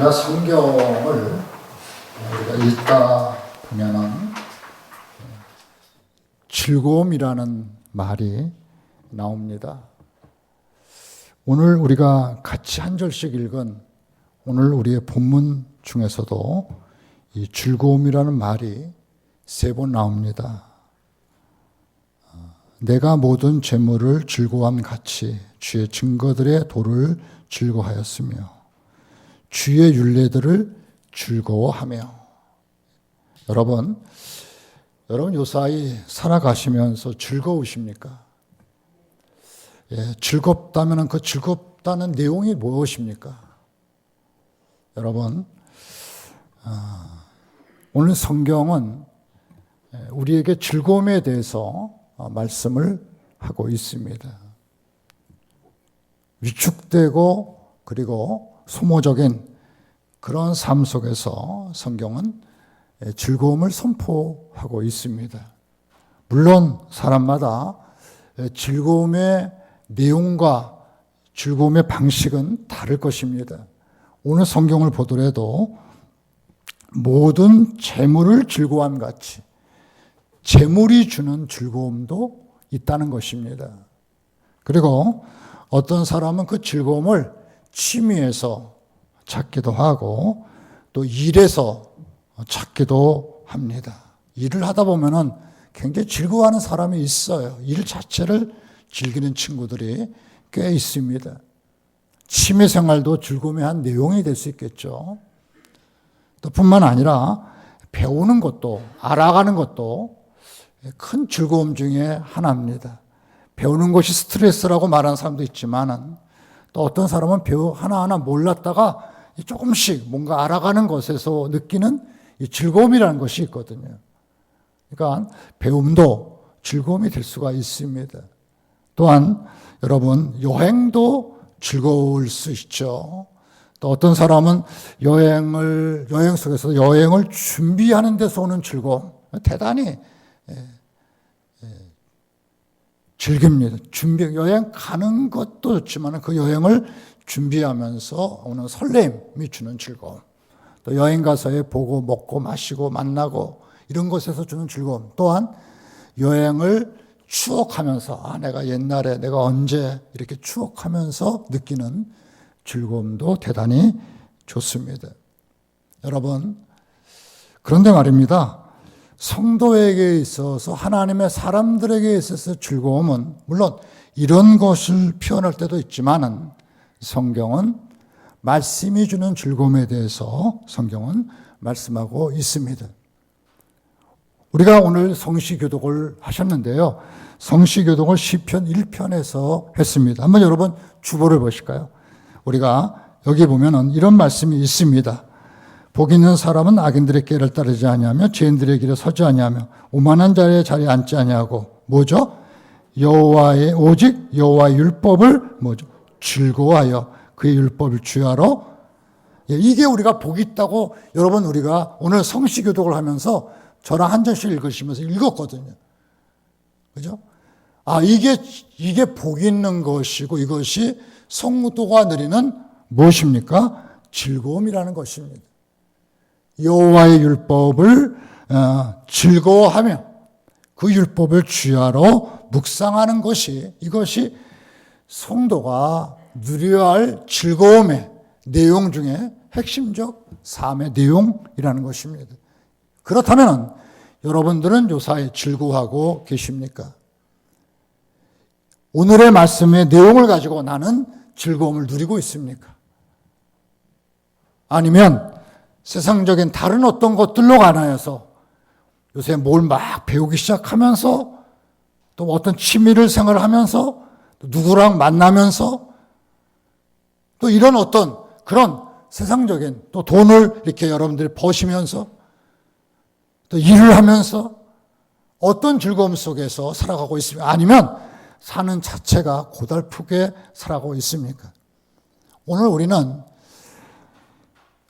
우리가 성경을 읽다 보면은 즐거움이라는 말이 나옵니다. 오늘 우리가 같이 한 절씩 읽은 오늘 우리의 본문 중에서도 이 즐거움이라는 말이 3번 나옵니다. 내가 모든 재물을 즐거워함 같이 주의 증거들의 도를 즐거워하였으며 주의 율례들을 즐거워하며. 여러분 요사이 살아가시면서 즐거우십니까? 즐겁다면 그 즐겁다는 내용이 무엇입니까? 여러분, 오늘 성경은 우리에게 즐거움에 대해서 말씀을 하고 있습니다. 위축되고 그리고 소모적인 그런 삶 속에서 성경은 즐거움을 선포하고 있습니다. 물론 사람마다 즐거움의 내용과 즐거움의 방식은 다를 것입니다. 오늘 성경을 보더라도 모든 재물을 즐거워함 같이 재물이 주는 즐거움도 있다는 것입니다. 그리고 어떤 사람은 그 즐거움을 취미에서 찾기도 하고 또 일에서 찾기도 합니다. 일을 하다 보면은 굉장히 즐거워하는 사람이 있어요. 일 자체를 즐기는 친구들이 꽤 있습니다. 취미 생활도 즐거움의 한 내용이 될 수 있겠죠. 또 뿐만 아니라 배우는 것도, 알아가는 것도 큰 즐거움 중에 하나입니다. 배우는 것이 스트레스라고 말하는 사람도 있지만은 또 어떤 사람은 하나하나 몰랐다가 조금씩 뭔가 알아가는 것에서 느끼는 이 즐거움이라는 것이 있거든요. 그러니까 배움도 즐거움이 될 수가 있습니다. 또한 여러분 여행도 즐거울 수 있죠. 또 어떤 사람은 여행 속에서 여행을 준비하는 데서 오는 즐거움 대단히 즐깁니다. 여행 가는 것도 좋지만 그 여행을 준비하면서 오는 설렘이 주는 즐거움. 또 여행 가서의 보고 먹고 마시고 만나고 이런 것에서 주는 즐거움. 또한 여행을 추억하면서 내가 옛날에 내가 언제 이렇게 추억하면서 느끼는 즐거움도 대단히 좋습니다. 여러분, 그런데 말입니다. 성도에게 있어서 하나님의 사람들에게 있어서 즐거움은 물론 이런 것을 표현할 때도 있지만은 성경은 말씀이 주는 즐거움에 대해서 성경은 말씀하고 있습니다. 우리가 오늘 성시교독을 하셨는데요. 성시교독을 시편 1편에서 했습니다. 한번 여러분 주보를 보실까요? 우리가 여기 보면은 이런 말씀이 있습니다. 복 있는 사람은 악인들의 길을 따르지 아니하며 죄인들의 길에 서지 아니하며 오만한 자의 자리에 앉지 아니하고 뭐죠? 오직 여호와의 율법을 뭐죠? 즐거워하여 그의 율법을 주야로. 이게 우리가 복이 있다고 여러분 우리가 오늘 성시교독을 하면서 저랑 한 절씩 읽으시면서 읽었거든요. 그죠? 이게 복이 있는 것이고 이것이 성도가 누리는 무엇입니까? 즐거움이라는 것입니다. 여호와의 율법을 즐거워하며 그 율법을 주야로 묵상하는 이것이 성도가 누려야 할 즐거움의 내용 중에 핵심적 삶의 내용이라는 것입니다. 그렇다면 여러분들은 요사이 즐거워하고 계십니까? 오늘의 말씀의 내용을 가지고 나는 즐거움을 누리고 있습니까? 아니면 세상적인 다른 어떤 것들로 관하여서 요새 뭘 막 배우기 시작하면서 또 어떤 취미를 생활하면서 또 누구랑 만나면서 또 이런 어떤 그런 세상적인 또 돈을 이렇게 여러분들이 버시면서 또 일을 하면서 어떤 즐거움 속에서 살아가고 있습니까? 아니면 사는 자체가 고달프게 살아가고 있습니까? 오늘 우리는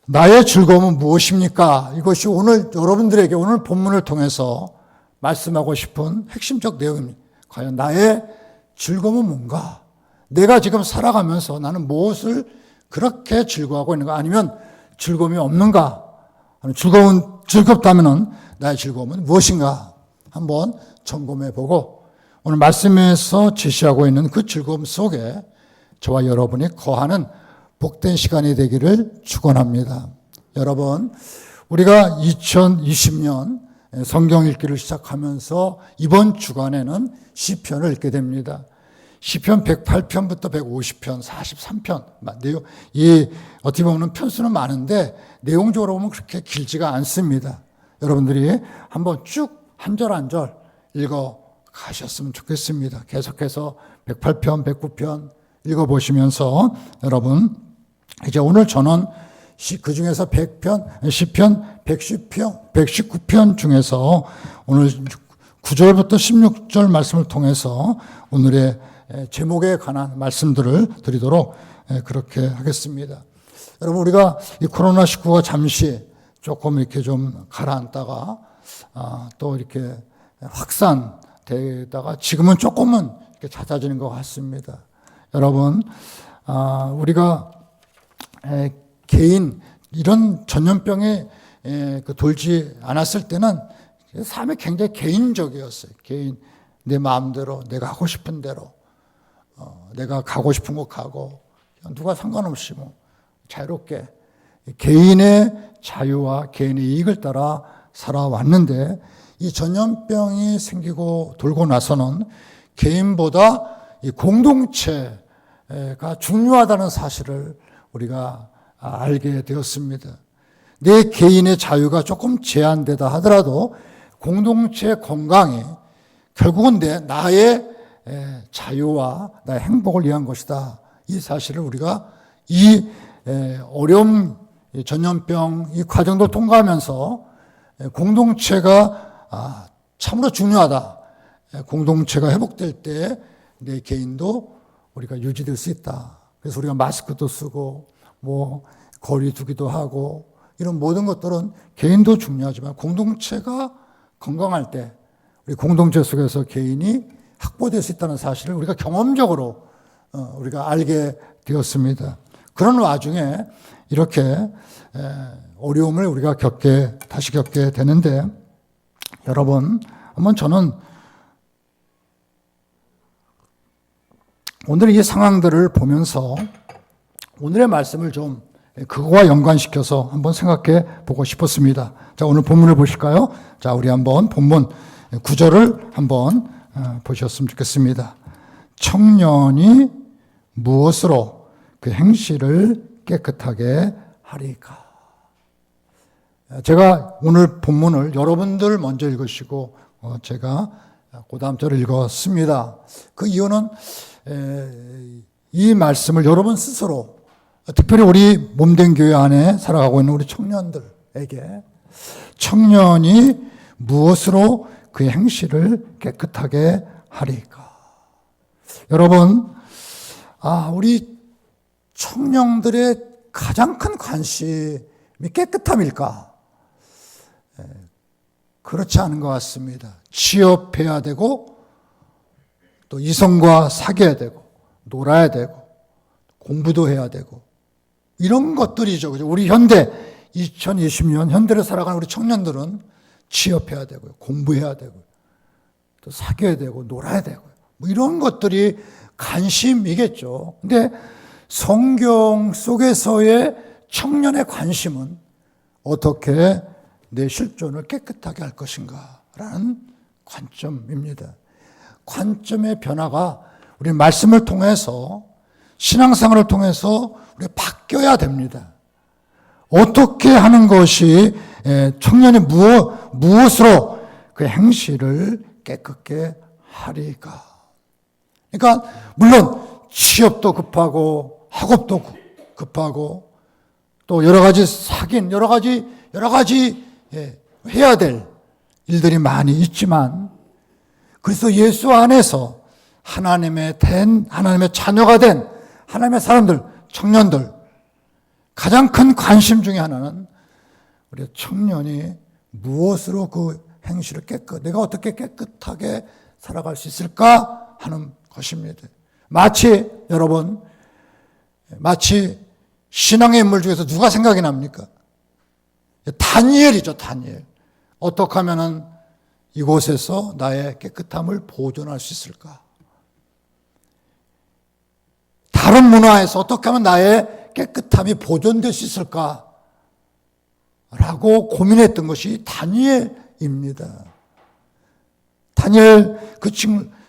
나의 즐거움은 무엇입니까? 이것이 오늘 여러분들에게 오늘 본문을 통해서 말씀하고 싶은 핵심적 내용입니다. 과연 나의 즐거움은 뭔가? 내가 지금 살아가면서 나는 무엇을 그렇게 즐거워하고 있는가? 아니면 즐거움이 없는가? 즐겁다면은 나의 즐거움은 무엇인가? 한번 점검해 보고 오늘 말씀에서 제시하고 있는 그 즐거움 속에 저와 여러분이 거하는 복된 시간이 되기를 축원합니다. 여러분, 우리가 2020년 성경 읽기를 시작하면서 이번 주간에는 시편을 읽게 됩니다. 시편 108편부터 150편, 43편. 이 어떻게 보면 편수는 많은데 내용적으로 보면 그렇게 길지가 않습니다. 여러분들이 한번 쭉 한 절 한 절 읽어 가셨으면 좋겠습니다. 계속해서 108편, 109편 읽어보시면서 여러분, 이제 오늘 저는 그 중에서 100편, 시편 119편 중에서 오늘 9절부터 16절 말씀을 통해서 오늘의 제목에 관한 말씀들을 드리도록 그렇게 하겠습니다. 여러분, 우리가 이 코로나19가 잠시 조금 이렇게 좀 가라앉다가 또 이렇게 확산되다가 지금은 조금은 이렇게 잦아지는 것 같습니다. 여러분, 우리가 개인 이런 전염병에 돌지 않았을 때는 삶이 굉장히 개인적이었어요. 개인 내 마음대로 내가 하고 싶은 대로 내가 가고 싶은 곳 가고 누가 상관없이 뭐 자유롭게 개인의 자유와 개인의 이익을 따라 살아왔는데 이 전염병이 생기고 돌고 나서는 개인보다 이 공동체가 중요하다는 사실을 우리가 알게 되었습니다. 내 개인의 자유가 조금 제한되다 하더라도 공동체 건강이 결국은 나의 자유와 나의 행복을 위한 것이다. 이 사실을 우리가 이 어려운 전염병 이 과정도 통과하면서 공동체가 참으로 중요하다. 공동체가 회복될 때 내 개인도 우리가 유지될 수 있다. 그래서 우리가 마스크도 쓰고 뭐 거리 두기도 하고 이런 모든 것들은 개인도 중요하지만 공동체가 건강할 때 우리 공동체 속에서 개인이 확보될 수 있다는 사실을 우리가 경험적으로 우리가 알게 되었습니다. 그런 와중에 이렇게 어려움을 우리가 다시 겪게 되는데 여러분, 한번 저는 오늘 이 상황들을 보면서 오늘의 말씀을 좀 그거와 연관시켜서 한번 생각해 보고 싶었습니다. 자, 오늘 본문을 보실까요? 자, 우리 한번 본문 9절을 한번 보셨으면 좋겠습니다. 청년이 무엇으로 그 행실을 깨끗하게 하리까? 제가 오늘 본문을 여러분들 먼저 읽으시고 제가 그 다음 절을 읽었습니다. 그 이유는 이 말씀을 여러분 스스로 특별히 우리 몸된 교회 안에 살아가고 있는 우리 청년들에게 청년이 무엇으로 그의 행실을 깨끗하게 하리까? 여러분, 우리 청년들의 가장 큰 관심이 깨끗함일까? 그렇지 않은 것 같습니다. 취업해야 되고 또 이성과 사귀어야 되고 놀아야 되고 공부도 해야 되고 이런 것들이죠. 그죠? 우리 2020년 현대를 살아가는 우리 청년들은 취업해야 되고요. 공부해야 되고요. 또 사귀어야 되고 놀아야 되고요. 뭐 이런 것들이 관심이겠죠. 근데 성경 속에서의 청년의 관심은 어떻게 내 실존을 깨끗하게 할 것인가 라는 관점입니다. 관점의 변화가 우리 말씀을 통해서 신앙생활을 통해서 우리가 바뀌어야 됩니다. 어떻게 하는 것이 청년이 무엇으로 그 행실을 깨끗게 하리까? 그러니까 물론 취업도 급하고 학업도 급하고 또 여러 가지 여러 가지 해야 될 일들이 많이 있지만 그래서 예수 안에서 하나님의 자녀가 된 하나님의 사람들, 청년들 가장 큰 관심 중에 하나는 우리 청년이 무엇으로 그 행실을 내가 어떻게 깨끗하게 살아갈 수 있을까 하는 것입니다. 마치 신앙의 인물 중에서 누가 생각이 납니까? 다니엘이죠, 다니엘. 어떻게 하면은 이곳에서 나의 깨끗함을 보존할 수 있을까? 다른 문화에서 어떻게 하면 나의 깨끗함이 보존될 수 있을까? 라고 고민했던 것이 다니엘입니다. 다니엘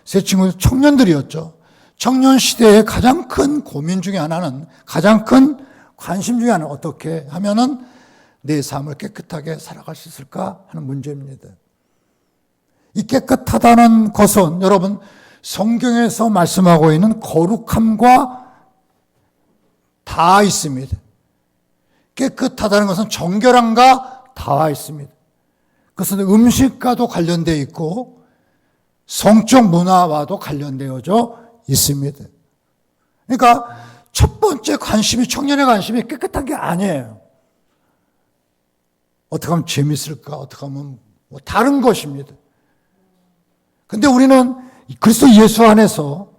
세 친구 청년들이었죠. 청년 시대의 가장 큰 고민 중에 하나는, 가장 큰 관심 중에 하나는 어떻게 하면은 내 삶을 깨끗하게 살아갈 수 있을까 하는 문제입니다. 이 깨끗하다는 것은 여러분 성경에서 말씀하고 있는 거룩함과 닿아 있습니다. 깨끗하다는 것은 정결함과 닿아 있습니다. 그것은 음식과도 관련되어 있고 성적 문화와도 관련되어져 있습니다. 그러니까 첫 번째 관심이, 청년의 관심이 깨끗한 게 아니에요. 어떻게 하면 재밌을까? 어떻게 하면 뭐 다른 것입니다. 근데 우리는 그리스도 예수 안에서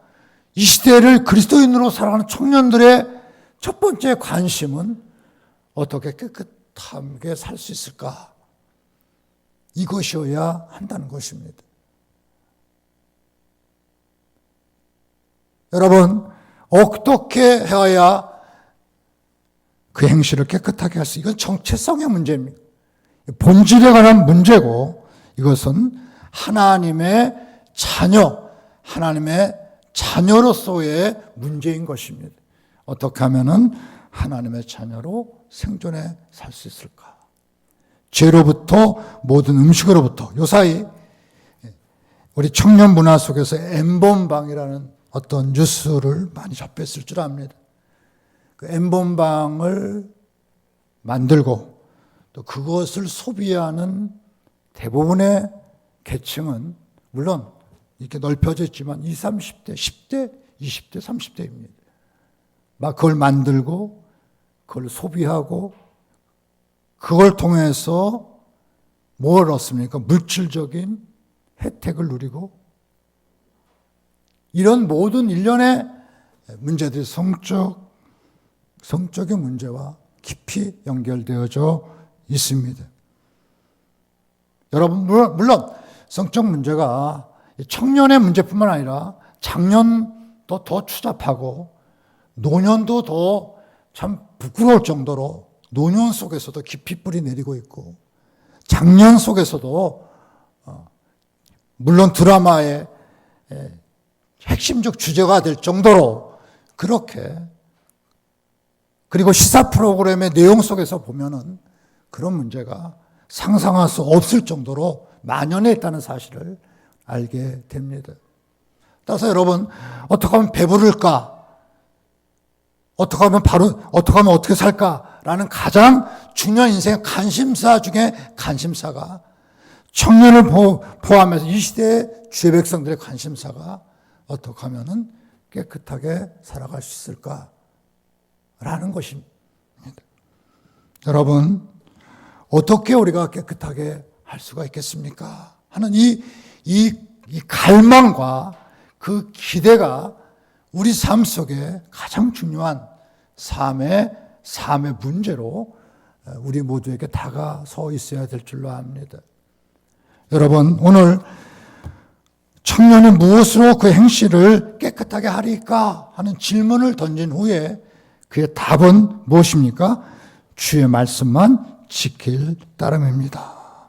이 시대를 그리스도인으로 살아가는 청년들의 첫 번째 관심은 어떻게 깨끗하게 살 수 있을까? 이것이어야 한다는 것입니다. 여러분, 어떻게 해야 그 행실을 깨끗하게 할 수, 이건 정체성의 문제입니다. 본질에 관한 문제고, 이것은 하나님의 자녀, 하나님의 자녀로서의 문제인 것입니다. 어떻게 하면은 하나님의 자녀로 생존해 살 수 있을까? 죄로부터, 모든 음식으로부터. 요사이 우리 청년 문화 속에서 엠본방이라는 어떤 뉴스를 많이 접했을 줄 압니다. 그 엠본방을 만들고 또 그것을 소비하는 대부분의 계층은 물론 이렇게 넓혀져 있지만 20, 30대, 10대, 20대, 30대입니다. 막 그걸 만들고 그걸 소비하고 그걸 통해서 뭘 얻습니까? 물질적인 혜택을 누리고 이런 모든 일련의 문제들이 성적인 문제와 깊이 연결되어져 있습니다. 여러분, 물론 성적 문제가 청년의 문제뿐만 아니라 장년도 더 추잡하고 노년도 더 참 부끄러울 정도로 노년 속에서도 깊이 뿌리 내리고 있고 장년 속에서도 물론 드라마의 핵심적 주제가 될 정도로 그렇게, 그리고 시사 프로그램의 내용 속에서 보면은 그런 문제가 상상할 수 없을 정도로 만연해 있다는 사실을 알게 됩니다. 따라서 여러분, 어떻게 하면 배부를까? 어떻게 하면 어떻게 살까라는 가장 중요한 인생의 관심사 중에 관심사가, 청년을 포함해서 이 시대의 주의 백성들의 관심사가 어떻게 하면은 깨끗하게 살아갈 수 있을까라는 것입니다. 여러분, 어떻게 우리가 깨끗하게 할 수가 있겠습니까? 하는 이 갈망과 그 기대가 우리 삶 속에 가장 중요한 삶의 문제로 우리 모두에게 다가서 있어야 될 줄로 압니다. 여러분, 오늘 청년은 무엇으로 그 행실을 깨끗하게 하리까 하는 질문을 던진 후에 그의 답은 무엇입니까? 주의 말씀만 지킬 따름입니다.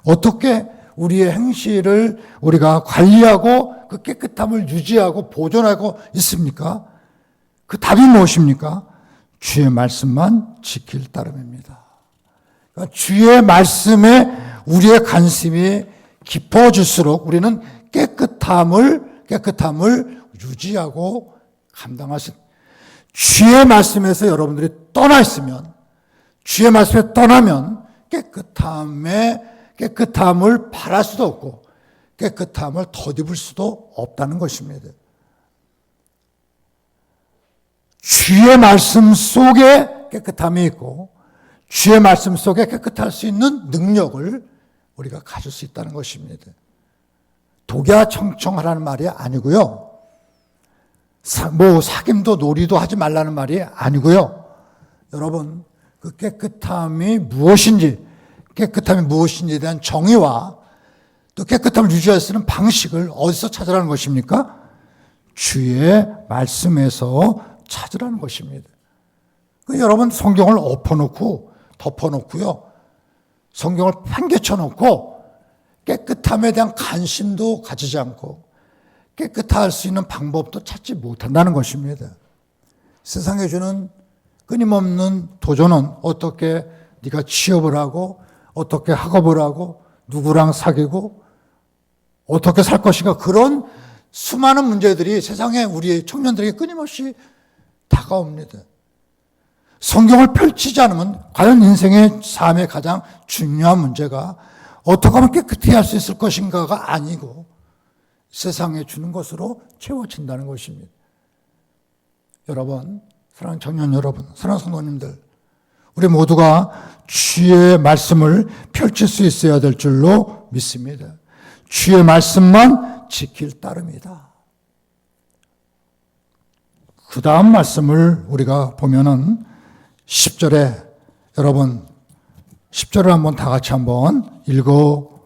어떻게 우리의 행실을 우리가 관리하고 그 깨끗함을 유지하고 보존하고 있습니까? 그 답이 무엇입니까? 주의 말씀만 지킬 따름입니다. 그러니까 주의 말씀에 우리의 관심이 깊어질수록 우리는 깨끗함을 유지하고 감당하신, 주의 말씀에서 여러분들이 떠나 있으면, 주의 말씀에 떠나면 깨끗함을 바랄 수도 없고 깨끗함을 덧입을 수도 없다는 것입니다. 주의 말씀 속에 깨끗함이 있고 주의 말씀 속에 깨끗할 수 있는 능력을 우리가 가질 수 있다는 것입니다. 독야청청하라는 말이 아니고요. 사귐도 놀이도 하지 말라는 말이 아니고요. 여러분, 그 깨끗함이 무엇인지에 대한 정의와 또 깨끗함을 유지할 수 있는 방식을 어디서 찾으라는 것입니까? 주의 말씀에서 찾으라는 것입니다. 여러분 성경을 덮어놓고요. 성경을 팽개쳐놓고 깨끗함에 대한 관심도 가지지 않고 깨끗할 수 있는 방법도 찾지 못한다는 것입니다. 세상에 주는 끊임없는 도전은 어떻게 네가 취업을 하고 어떻게 학업을 하고 누구랑 사귀고 어떻게 살 것인가, 그런 수많은 문제들이 세상에 우리 청년들에게 끊임없이 다가옵니다. 성경을 펼치지 않으면 과연 인생의 삶의 가장 중요한 문제가 어떻게 하면 깨끗히 할 수 있을 것인가가 아니고 세상에 주는 것으로 채워진다는 것입니다. 여러분, 사랑하는 청년 여러분, 사랑하는 성도님들, 우리 모두가 주의 말씀을 펼칠 수 있어야 될 줄로 믿습니다. 주의 말씀만 지킬 따름이다. 그 다음 말씀을 우리가 보면은 10절에, 여러분 10절을 한번 다 같이 한번 읽어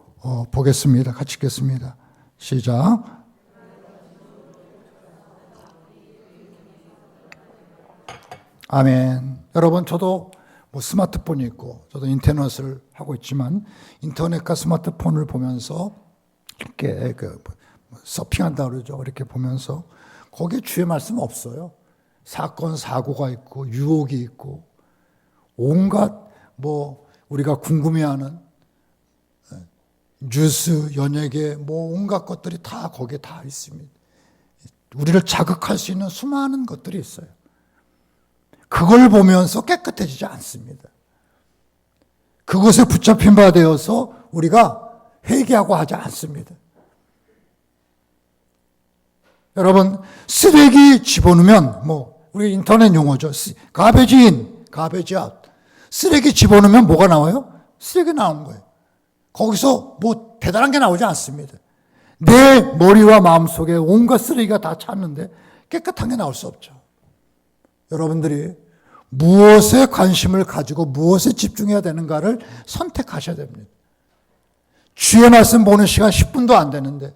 보겠습니다. 같이 읽겠습니다. 시작. 아멘. 여러분, 저도 스마트폰이 있고 저도 인터넷을 하고 있지만 인터넷과 스마트폰을 보면서 이렇게 서핑한다 그러죠. 이렇게 보면서 거기에 주의 말씀 없어요. 사건 사고가 있고 유혹이 있고 온갖 우리가 궁금해하는 뉴스, 연예계 온갖 것들이 다 거기에 다 있습니다. 우리를 자극할 수 있는 수많은 것들이 있어요. 그걸 보면서 깨끗해지지 않습니다. 그것에 붙잡힌 바 되어서 우리가 회개하고 하지 않습니다. 여러분, 쓰레기 집어넣으면 우리 인터넷 용어죠. 가베지 인, 가베지 아웃. 쓰레기 집어넣으면 뭐가 나와요? 쓰레기 나오는 거예요. 거기서 대단한 게 나오지 않습니다. 내 머리와 마음속에 온갖 쓰레기가 다 찼는데 깨끗한 게 나올 수 없죠. 여러분들이 무엇에 관심을 가지고 무엇에 집중해야 되는가를 선택하셔야 됩니다. 주의 말씀 보는 시간 10분도 안 되는데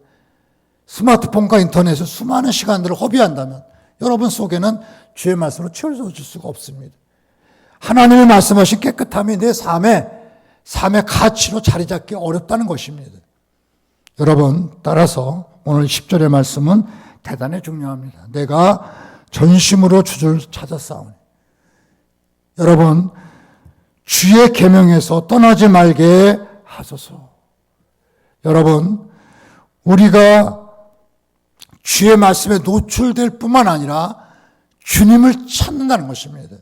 스마트폰과 인터넷에 수많은 시간들을 허비한다면 여러분 속에는 주의 말씀으로 채워줄 수가 없습니다. 하나님이 말씀하신 깨끗함이 내 삶의 가치로 자리 잡기 어렵다는 것입니다. 여러분, 따라서 오늘 10절의 말씀은 대단히 중요합니다. 내가 전심으로 주를 찾아 싸우니. 여러분, 주의 계명에서 떠나지 말게 하소서. 여러분, 우리가 주의 말씀에 노출될 뿐만 아니라 주님을 찾는다는 것입니다.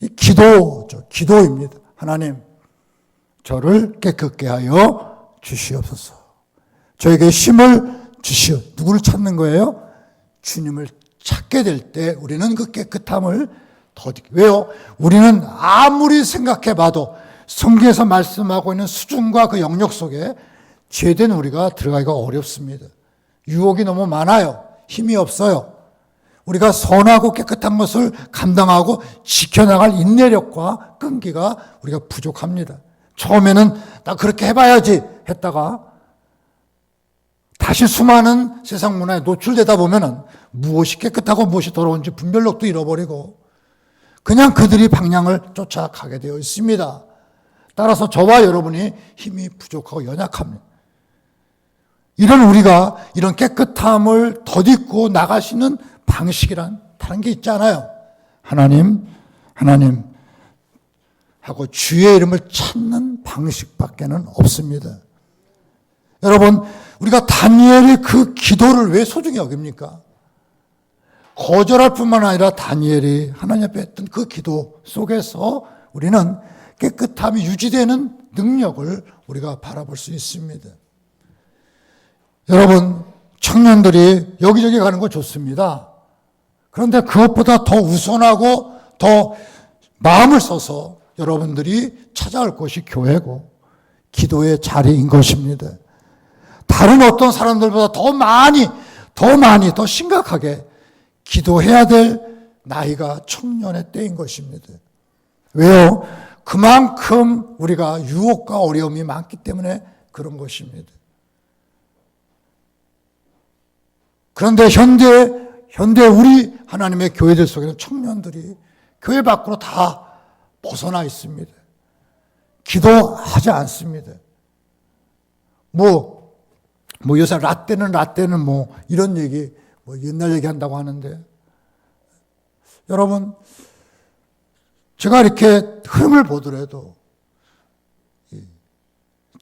이 기도죠. 기도입니다. 하나님, 저를 깨끗게 하여 주시옵소서. 저에게 힘을 주시오. 누구를 찾는 거예요? 주님을 찾게 될 때 우리는 그 깨끗함을 왜요? 우리는 아무리 생각해봐도 성경에서 말씀하고 있는 수준과 그 영역 속에 죄된 우리가 들어가기가 어렵습니다. 유혹이 너무 많아요. 힘이 없어요. 우리가 선하고 깨끗한 것을 감당하고 지켜나갈 인내력과 끈기가 우리가 부족합니다. 처음에는 나 그렇게 해봐야지 했다가 다시 수많은 세상 문화에 노출되다 보면은 무엇이 깨끗하고 무엇이 더러운지 분별력도 잃어버리고 그냥 그들이 방향을 쫓아가게 되어 있습니다. 따라서 저와 여러분이 힘이 부족하고 연약합니다. 이런 우리가 이런 깨끗함을 덧입고 나갈 수 있는 방식이란 다른 게 있지 않아요. 하나님 하고 주의 이름을 찾는 방식밖에는 없습니다. 여러분, 우리가 다니엘의 그 기도를 왜 소중히 여깁니까? 거절할 뿐만 아니라 다니엘이 하나님 앞에 했던 그 기도 속에서 우리는 깨끗함이 유지되는 능력을 우리가 바라볼 수 있습니다. 여러분, 청년들이 여기저기 가는 거 좋습니다. 그런데 그것보다 더 우선하고 더 마음을 써서 여러분들이 찾아올 것이 교회고 기도의 자리인 것입니다. 다른 어떤 사람들보다 더 심각하게 기도해야 될 나이가 청년의 때인 것입니다. 왜요? 그만큼 우리가 유혹과 어려움이 많기 때문에 그런 것입니다. 그런데 현대 우리 하나님의 교회들 속에는 청년들이 교회 밖으로 다 벗어나 있습니다. 기도하지 않습니다. 요새 라떼는 이런 얘기, 옛날 얘기 한다고 하는데, 여러분, 제가 이렇게 흐름을 보더라도,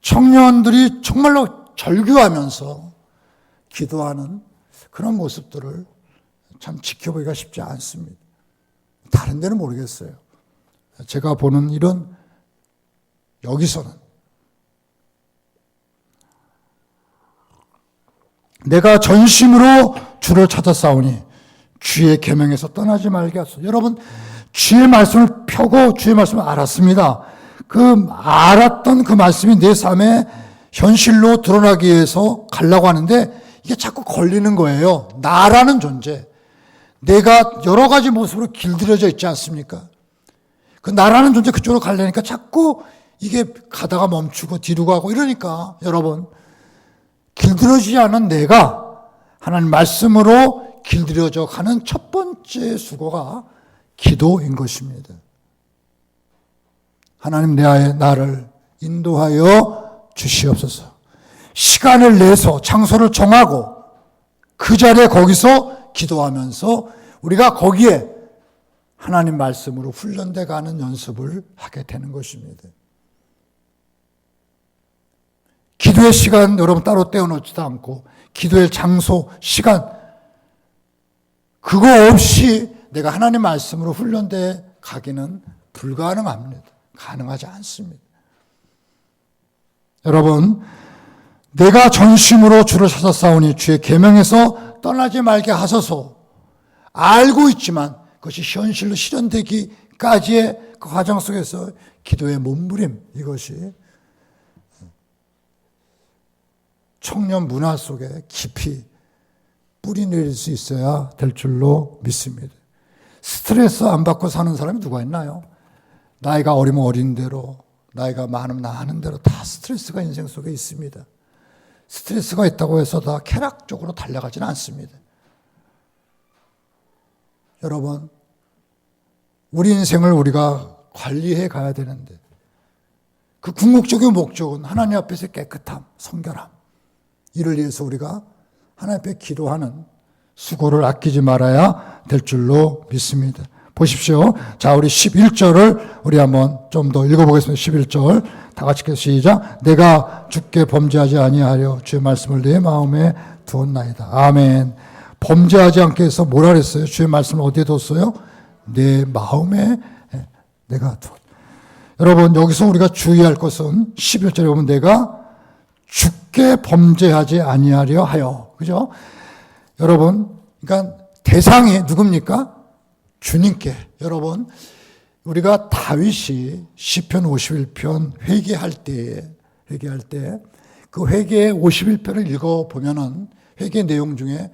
청년들이 정말로 절규하면서 기도하는 그런 모습들을 참 지켜보기가 쉽지 않습니다. 다른 데는 모르겠어요. 제가 보는 여기서는 내가 전심으로 주를 찾아 싸우니 주의 계명에서 떠나지 말게 하소서. 여러분, 주의 말씀을 펴고 주의 말씀을 알았습니다. 알았던 그 말씀이 내 삶에 현실로 드러나기 위해서 가려고 하는데 이게 자꾸 걸리는 거예요. 나라는 존재. 내가 여러 가지 모습으로 길들여져 있지 않습니까? 그 나라는 존재 그쪽으로 가려니까 자꾸 이게 가다가 멈추고 뒤로 가고 이러니까 여러분, 길들여지지 않은 내가 하나님 말씀으로 길들여져 가는 첫 번째 수고가 기도인 것입니다. 하나님 나를 인도하여 주시옵소서. 시간을 내서 장소를 정하고 그 자리에 거기서 기도하면서 우리가 거기에 하나님 말씀으로 훈련돼 가는 연습을 하게 되는 것입니다. 기도의 시간 여러분 따로 떼어놓지도 않고 기도의 장소, 시간 그거 없이 내가 하나님 말씀으로 훈련돼 가기는 불가능합니다. 가능하지 않습니다. 여러분, 내가 전심으로 주를 찾아 싸우니 주의 계명에서 떠나지 말게 하소서. 알고 있지만 그것이 현실로 실현되기까지의 그 과정 속에서 기도의 몸부림, 이것이 청년 문화 속에 깊이 뿌리 내릴 수 있어야 될 줄로 믿습니다. 스트레스 안 받고 사는 사람이 누가 있나요? 나이가 어리면 어린 대로, 나이가 많으면 많은 대로 다 스트레스가 인생 속에 있습니다. 스트레스가 있다고 해서 다 쾌락적으로 달려가지는 않습니다. 여러분, 우리 인생을 우리가 관리해 가야 되는데 그 궁극적인 목적은 하나님 앞에서 깨끗함, 성결함, 이를 위해서 우리가 하나님 앞에 기도하는 수고를 아끼지 말아야 될 줄로 믿습니다. 보십시오. 자, 우리 11절을 우리 한번 좀 더 읽어보겠습니다. 11절 다 같이 시작. 내가 주께 범죄하지 아니하려 주의 말씀을 내 마음에 두었나이다. 아멘. 범죄하지 않게 해서 뭐라 그랬어요? 주의 말씀을 어디에 뒀어요? 내 마음에 내가 두었다. 여러분, 여기서 우리가 주의할 것은 11절에 보면 내가 주께 범죄하지 아니하려 하여. 그죠? 여러분, 그러니까 대상이 누굽니까? 주님께. 여러분, 우리가 다윗이 시편 51편 회개할 때 그 회개 51편을 읽어보면은 회개 내용 중에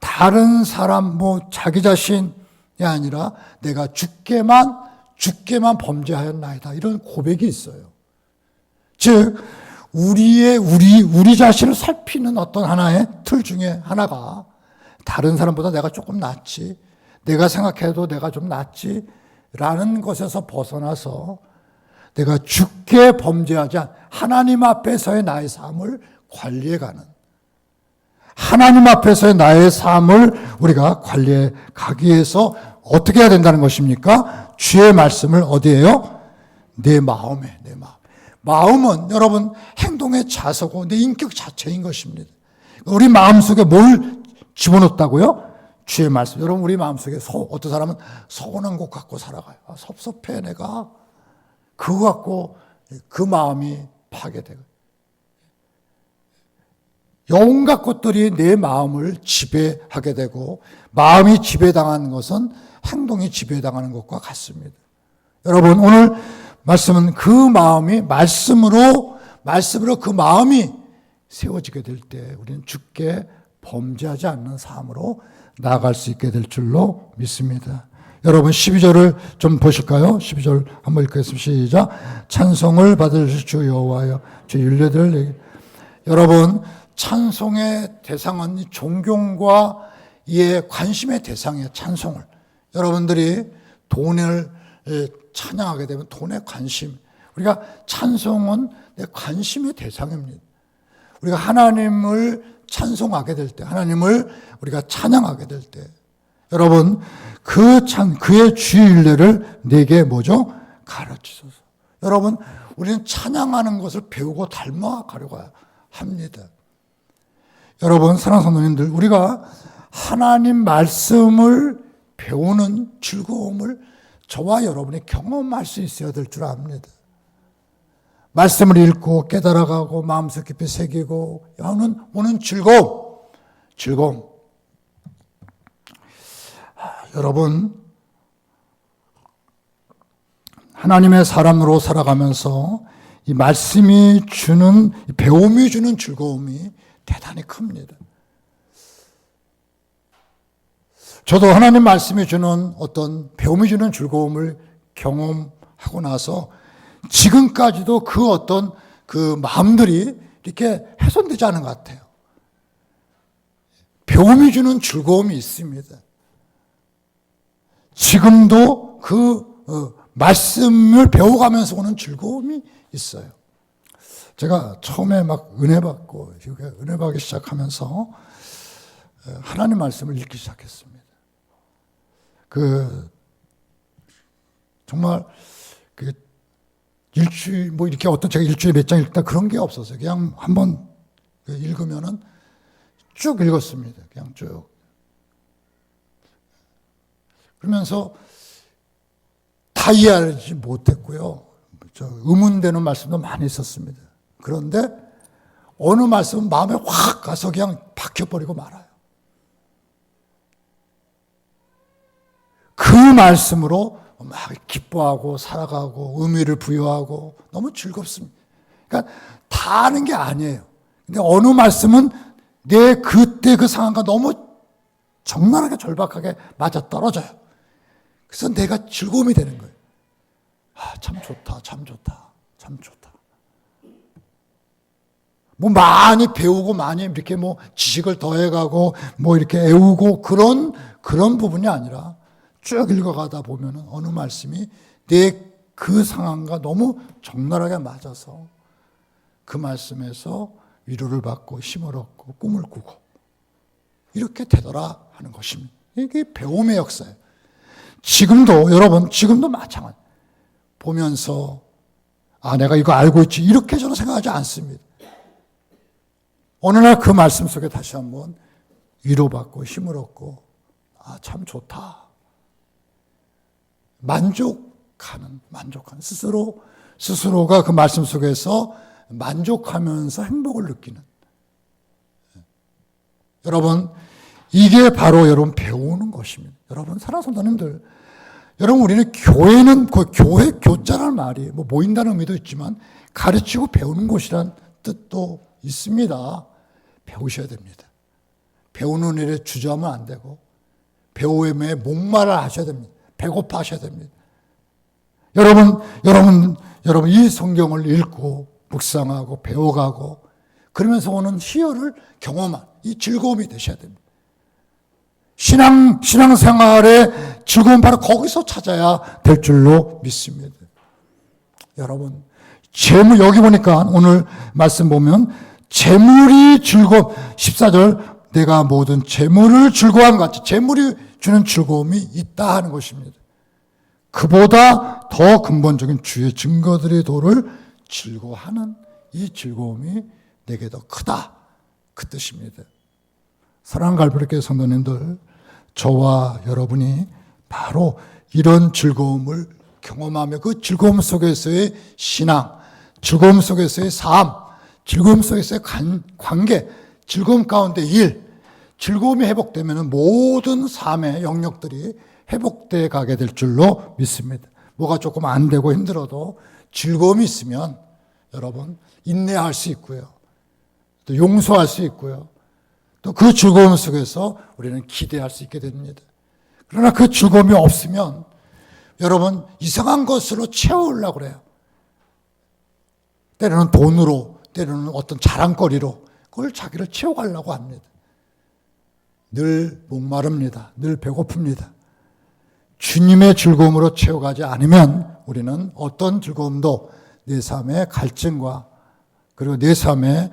다른 사람 자기 자신이 아니라 내가 주께만 범죄하였나이다. 이런 고백이 있어요. 즉 우리 자신을 살피는 어떤 하나의 틀 중에 하나가 다른 사람보다 내가 조금 낫지, 내가 생각해도 내가 좀 낫지 라는 것에서 벗어나서 내가 주께 범죄하지 않, 하나님 앞에서의 나의 삶을 관리해가는, 하나님 앞에서의 나의 삶을 우리가 관리해 가기 위해서 어떻게 해야 된다는 것입니까? 주의 말씀을 어디에요? 내 마음에. 마음은 여러분 행동의 자서고 내 인격 자체인 것입니다. 우리 마음속에 뭘 집어넣었다고요? 주의 말씀. 여러분, 우리 마음속에 어떤 사람은 서운한 것 갖고 살아가요. 섭섭해 내가. 그거 갖고 그 마음이 파괴되고, 온갖 것들이 내 마음을 지배하게 되고, 마음이 지배당하는 것은 행동이 지배당하는 것과 같습니다. 여러분, 오늘 말씀은 그 마음이 말씀으로 그 마음이 세워지게 될 때 우리는 주께 범죄하지 않는 삶으로 나아갈 수 있게 될 줄로 믿습니다. 여러분 12절을 좀 보실까요? 12절 한번 읽겠습니다. 시작. 찬송을 받으실 주 여호와여 주 윤례들을 여러분 찬송의 대상은 존경과 이의 관심의 대상이에요. 찬송을. 여러분들이 돈을 찬양하게 되면 돈의 관심. 우리가 찬송은 내 관심의 대상입니다. 우리가 하나님을 찬송하게 될 때, 하나님을 우리가 찬양하게 될 때, 여러분 그의 주일례를 내게 뭐죠? 가르치소서. 여러분 우리는 찬양하는 것을 배우고 닮아가려고 합니다. 여러분 사랑하는 성도님들, 우리가 하나님 말씀을 배우는 즐거움을 저와 여러분이 경험할 수 있어야 될 줄 압니다. 말씀을 읽고 깨달아가고 마음속 깊이 새기고 오는 즐거움. 여러분 하나님의 사람으로 살아가면서 이 말씀이 주는, 배움이 주는 즐거움이 대단히 큽니다. 저도 하나님 말씀이 주는 어떤 배움이 주는 즐거움을 경험하고 나서 지금까지도 그 어떤 그 마음들이 이렇게 훼손되지 않은 것 같아요. 배움이 주는 즐거움이 있습니다. 지금도 그 말씀을 배워가면서 오는 즐거움이 있어요. 제가 처음에 막 은혜 받기 시작하면서 하나님 말씀을 읽기 시작했습니다. 정말 일주일 이렇게 제가 일주일에 몇 장 읽다 그런 게 없었어요. 그냥 한번 읽으면은 쭉 읽었습니다. 그냥 쭉. 그러면서 다 이해하지 못했고요. 의문되는 말씀도 많이 있었습니다. 그런데 어느 말씀은 마음에 확 가서 그냥 박혀버리고 말아요. 그 말씀으로 막 기뻐하고 살아가고 의미를 부여하고 너무 즐겁습니다. 그러니까 다 아는 게 아니에요. 근데 어느 말씀은 내 그때 그 상황과 너무 적나라하게 절박하게 맞아떨어져요. 그래서 내가 즐거움이 되는 거예요. 참 좋다. 많이 배우고 많이 이렇게 지식을 더해가고 이렇게 애우고 그런 부분이 아니라 쭉 읽어가다 보면은 어느 말씀이 내 그 상황과 너무 적나라하게 맞아서 그 말씀에서 위로를 받고 힘을 얻고 꿈을 꾸고 이렇게 되더라 하는 것입니다. 이게 배움의 역사예요. 지금도 마찬가지. 보면서 내가 이거 알고 있지 이렇게 저는 생각하지 않습니다. 어느 날 그 말씀 속에 다시 한번 위로받고 힘을 얻고 참 좋다. 만족하는 스스로가 그 말씀 속에서 만족하면서 행복을 느끼는. 여러분 이게 바로 여러분 배우는 것입니다. 여러분 사랑하는 성도님들, 여러분 우리는 교회는 교회 교자라는 말이 모인다는 의미도 있지만 가르치고 배우는 곳이란 뜻도 있습니다. 배우셔야 됩니다. 배우는 일에 주저하면 안 되고 배움에 목말라 하셔야 됩니다. 배고파 하셔야 됩니다. 여러분 이 성경을 읽고 묵상하고 배워가고 그러면서 오는 희열을 경험한 이 즐거움이 되셔야 됩니다. 신앙생활의 즐거움 바로 거기서 찾아야 될 줄로 믿습니다. 여러분 여기 보니까 오늘 말씀 보면 재물이 14절 내가 모든 재물을 즐거워한 것 같이 재물이 주는 즐거움이 있다 하는 것입니다. 그보다 더 근본적인 주의 증거들의 도를 즐거워하는 이 즐거움이 내게 더 크다 그 뜻입니다. 사랑하는 갈보리교회 성도님들, 저와 여러분이 바로 이런 즐거움을 경험하며 그 즐거움 속에서의 신앙, 즐거움 속에서의 삶, 즐거움 속에서의 관계, 즐거움 가운데 일, 즐거움이 회복되면 모든 삶의 영역들이 회복돼 가게 될 줄로 믿습니다. 뭐가 조금 안 되고 힘들어도 즐거움이 있으면 여러분 인내할 수 있고요. 또 용서할 수 있고요. 또 그 즐거움 속에서 우리는 기대할 수 있게 됩니다. 그러나 그 즐거움이 없으면 여러분 이상한 것으로 채우려고 그래요. 때로는 돈으로, 때로는 어떤 자랑거리로 그걸 자기를 채워가려고 합니다. 늘 목마릅니다. 늘 배고픕니다. 주님의 즐거움으로 채워가지 않으면 우리는 어떤 즐거움도 내 삶의 갈증과 그리고 내 삶의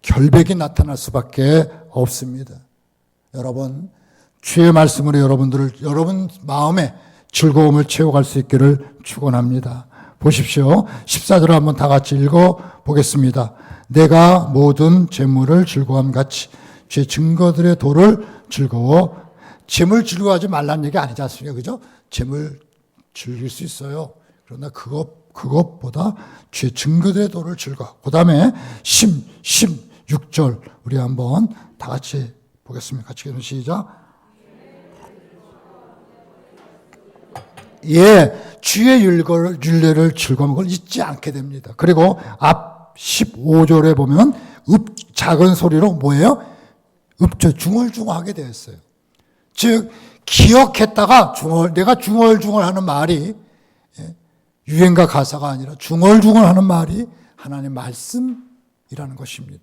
결백이 나타날 수밖에 없습니다. 여러분, 주의 말씀으로 여러분 마음에 즐거움을 채워갈 수 있기를 축원합니다. 보십시오. 14절을 한번 다 같이 읽어보겠습니다. 내가 모든 재물을 즐거움같이 주의 증거들의 도를 즐거워. 재물 즐거워하지 말라는 얘기 아니지 않습니까? 그죠? 재물 즐길 수 있어요. 그러나 그것보다 주의 증거들의 도를 즐거워. 그 다음에 16절 우리 한번 다 같이 보겠습니다. 같이 읽는 시작. 예, 주의 율례를 즐거운 걸 잊지 않게 됩니다. 그리고 앞 15절에 보면 작은 소리로 뭐예요? 중얼중얼하게 되었어요. 즉 기억했다가 내가 중얼중얼하는 말이 유행가 가사가 아니라 중얼중얼하는 말이 하나님의 말씀이라는 것입니다.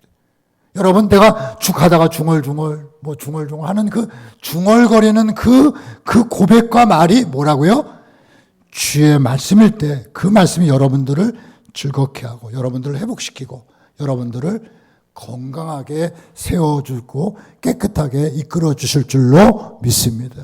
여러분, 내가 가다가 중얼중얼 하는 그 중얼거리는 그 고백과 말이 뭐라고요? 주의 말씀일 때 그 말씀이 여러분들을 즐겁게 하고 여러분들을 회복시키고 여러분들을 건강하게 세워주고 깨끗하게 이끌어 주실 줄로 믿습니다.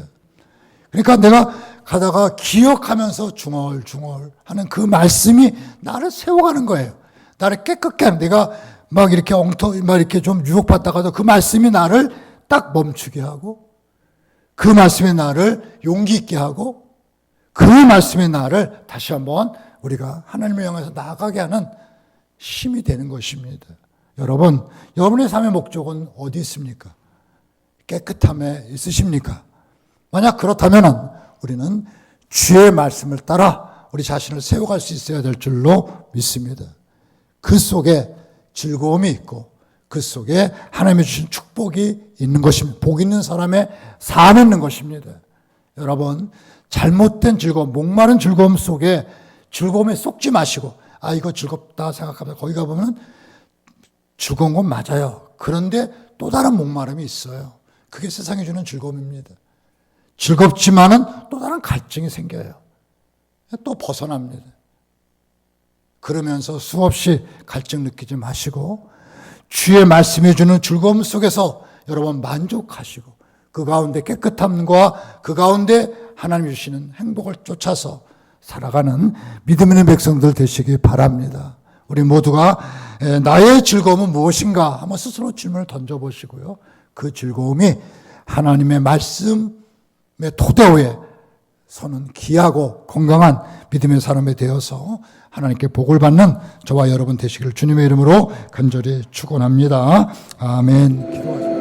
그러니까 내가 가다가 기억하면서 중얼중얼 하는 그 말씀이 나를 세워가는 거예요. 나를 깨끗게 하는, 내가 막 이렇게 이렇게 좀 유혹받다가도 그 말씀이 나를 딱 멈추게 하고 그 말씀이 나를 용기 있게 하고 그 말씀이 나를 다시 한번 우리가 하나님을 향해서 나아가게 하는 힘이 되는 것입니다. 여러분, 여러분의 삶의 목적은 어디 있습니까? 깨끗함에 있으십니까? 만약 그렇다면 우리는 주의 말씀을 따라 우리 자신을 세워갈 수 있어야 될 줄로 믿습니다. 그 속에 즐거움이 있고 그 속에 하나님이 주신 축복이 있는 것입니다. 복 있는 사람의 삶이 있는 것입니다. 여러분, 잘못된 즐거움, 목마른 즐거움 속에 즐거움에 속지 마시고 이거 즐겁다 생각하면 거기 가보면 즐거운 건 맞아요. 그런데 또 다른 목마름이 있어요. 그게 세상이 주는 즐거움입니다. 즐겁지만은 또 다른 갈증이 생겨요. 또 벗어납니다. 그러면서 수없이 갈증 느끼지 마시고 주의 말씀이 주는 즐거움 속에서 여러분 만족하시고 그 가운데 깨끗함과 그 가운데 하나님이 주시는 행복을 쫓아서 살아가는 믿음 있는 백성들 되시기 바랍니다. 우리 모두가 나의 즐거움은 무엇인가 한번 스스로 질문을 던져보시고요. 그 즐거움이 하나님의 말씀의 토대에 서는 귀하고 건강한 믿음의 사람이 되어서 하나님께 복을 받는 저와 여러분 되시기를 주님의 이름으로 간절히 축원합니다. 아멘. 기도하십시오.